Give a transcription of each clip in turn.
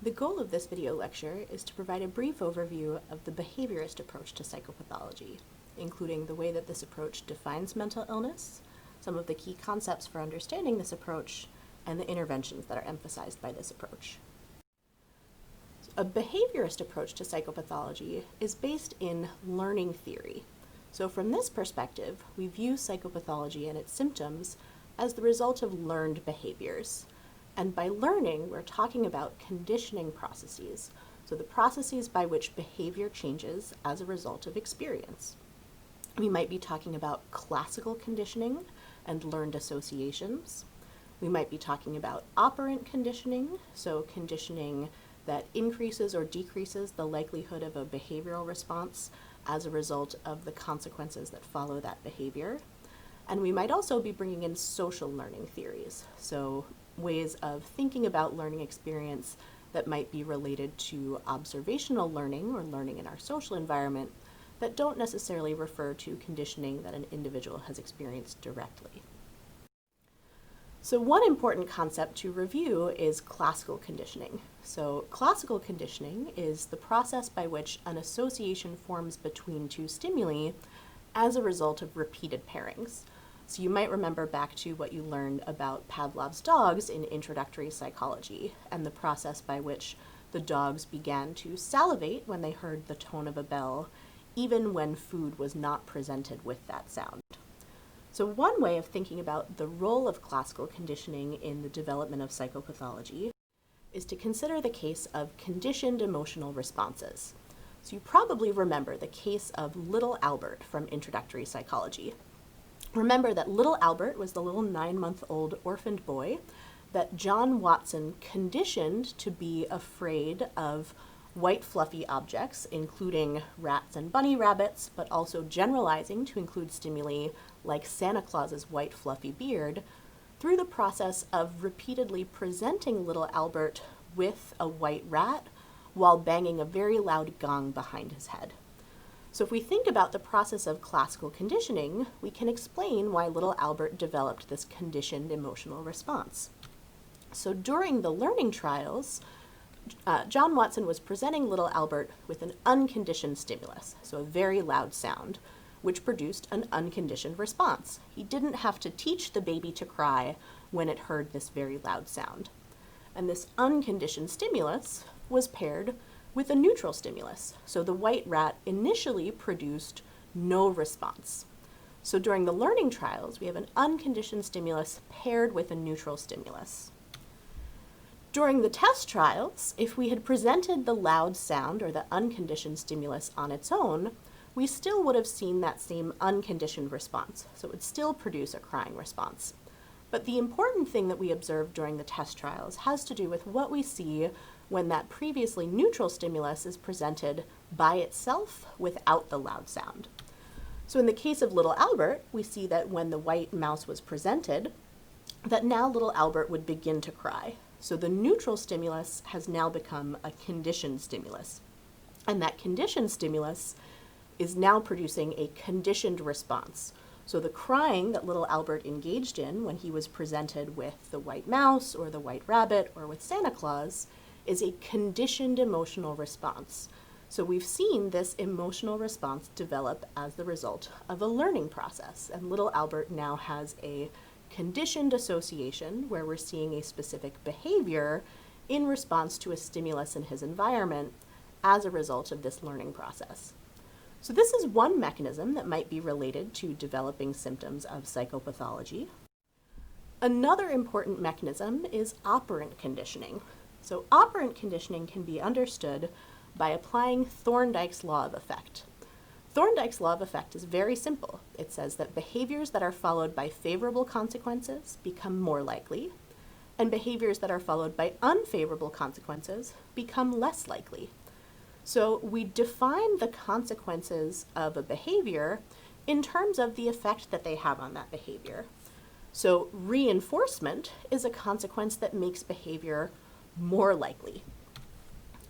The goal of this video lecture is to provide a brief overview of the behaviorist approach to psychopathology, including the way that this approach defines mental illness, some of the key concepts for understanding this approach, and the interventions that are emphasized by this approach. A behaviorist approach to psychopathology is based in learning theory. So from this perspective, we view psychopathology and its symptoms as the result of learned behaviors. And by learning, we're talking about conditioning processes, so the processes by which behavior changes as a result of experience. We might be talking about classical conditioning and learned associations. We might be talking about operant conditioning, so conditioning that increases or decreases the likelihood of a behavioral response as a result of the consequences that follow that behavior. And we might also be bringing in social learning theories, so ways of thinking about learning experience that might be related to observational learning or learning in our social environment that don't necessarily refer to conditioning that an individual has experienced directly. So one important concept to review is classical conditioning. So classical conditioning is the process by which an association forms between two stimuli as a result of repeated pairings. So you might remember back to what you learned about Pavlov's dogs in introductory psychology and the process by which the dogs began to salivate when they heard the tone of a bell, even when food was not presented with that sound. So one way of thinking about the role of classical conditioning in the development of psychopathology is to consider the case of conditioned emotional responses. So you probably remember the case of little Albert from introductory psychology. Remember that little Albert was the little 9-month-old orphaned boy that John Watson conditioned to be afraid of white fluffy objects, including rats and bunny rabbits, but also generalizing to include stimuli like Santa Claus's white fluffy beard, through the process of repeatedly presenting little Albert with a white rat while banging a very loud gong behind his head. So if we think about the process of classical conditioning, we can explain why little Albert developed this conditioned emotional response. So during the learning trials, John Watson was presenting little Albert with an unconditioned stimulus, so a very loud sound, which produced an unconditioned response. He didn't have to teach the baby to cry when it heard this very loud sound. And this unconditioned stimulus was paired with a neutral stimulus. So the white rat initially produced no response. So during the learning trials, we have an unconditioned stimulus paired with a neutral stimulus. During the test trials, if we had presented the loud sound or the unconditioned stimulus on its own, we still would have seen that same unconditioned response. So it would still produce a crying response. But the important thing that we observed during the test trials has to do with what we see when that previously neutral stimulus is presented by itself without the loud sound. So in the case of little Albert, we see that when the white mouse was presented, that now little Albert would begin to cry. So the neutral stimulus has now become a conditioned stimulus. And that conditioned stimulus is now producing a conditioned response. So the crying that little Albert engaged in when he was presented with the white mouse or the white rabbit or with Santa Claus is a conditioned emotional response. So we've seen this emotional response develop as the result of a learning process. And little Albert now has a conditioned association where we're seeing a specific behavior in response to a stimulus in his environment as a result of this learning process. So this is one mechanism that might be related to developing symptoms of psychopathology. Another important mechanism is operant conditioning. So operant conditioning can be understood by applying Thorndike's law of effect. Thorndike's law of effect is very simple. It says that behaviors that are followed by favorable consequences become more likely, and behaviors that are followed by unfavorable consequences become less likely. So we define the consequences of a behavior in terms of the effect that they have on that behavior. So reinforcement is a consequence that makes behavior more likely.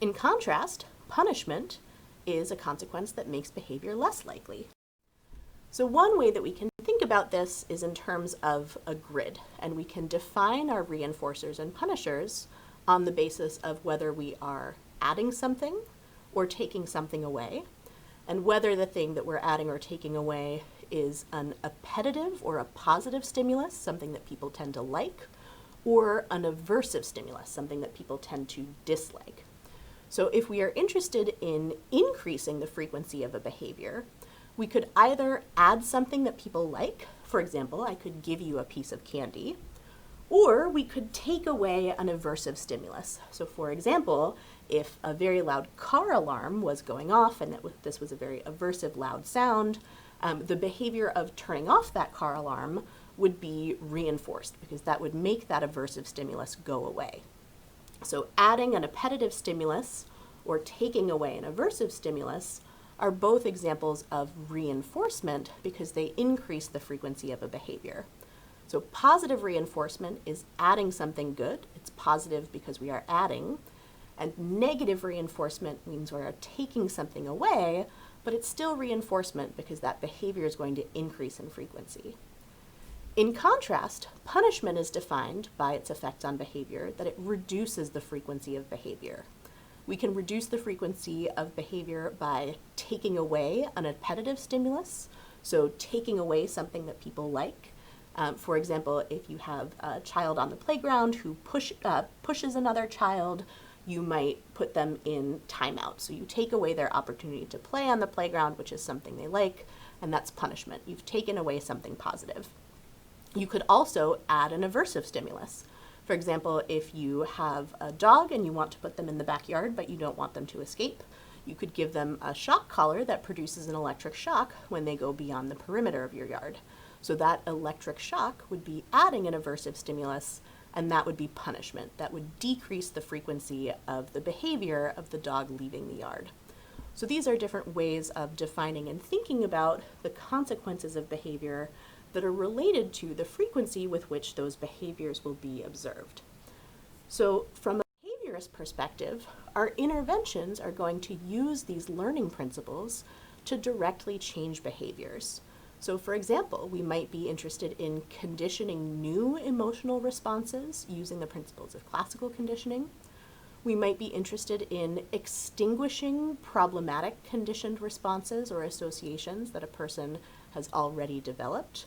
In contrast, punishment is a consequence that makes behavior less likely. So one way that we can think about this is in terms of a grid, and we can define our reinforcers and punishers on the basis of whether we are adding something or taking something away, and whether the thing that we're adding or taking away is an appetitive or a positive stimulus, something that people tend to like, or an aversive stimulus, something that people tend to dislike. So if we are interested in increasing the frequency of a behavior, we could either add something that people like. For example, I could give you a piece of candy, or we could take away an aversive stimulus. So for example, if a very loud car alarm was going off and this was a very aversive loud sound, the behavior of turning off that car alarm would be reinforced because that would make that aversive stimulus go away. So adding an appetitive stimulus or taking away an aversive stimulus are both examples of reinforcement because they increase the frequency of a behavior. So positive reinforcement is adding something good. It's positive because we are adding. And negative reinforcement means we are taking something away, but it's still reinforcement because that behavior is going to increase in frequency. In contrast, punishment is defined by its effects on behavior that it reduces the frequency of behavior. We can reduce the frequency of behavior by taking away an appetitive stimulus, so taking away something that people like. For example, if you have a child on the playground who pushes another child, you might put them in timeout. So you take away their opportunity to play on the playground, which is something they like, and that's punishment. You've taken away something positive. You could also add an aversive stimulus. For example, if you have a dog and you want to put them in the backyard, but you don't want them to escape, you could give them a shock collar that produces an electric shock when they go beyond the perimeter of your yard. So that electric shock would be adding an aversive stimulus, and that would be punishment. That would decrease the frequency of the behavior of the dog leaving the yard. So these are different ways of defining and thinking about the consequences of behavior that are related to the frequency with which those behaviors will be observed. So from a behaviorist perspective, our interventions are going to use these learning principles to directly change behaviors. So for example, we might be interested in conditioning new emotional responses using the principles of classical conditioning. We might be interested in extinguishing problematic conditioned responses or associations that a person has already developed.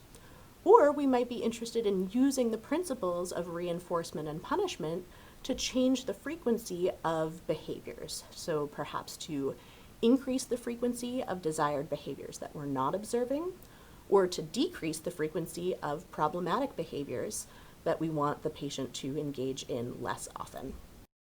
Or we might be interested in using the principles of reinforcement and punishment to change the frequency of behaviors. So perhaps to increase the frequency of desired behaviors that we're not observing, or to decrease the frequency of problematic behaviors that we want the patient to engage in less often.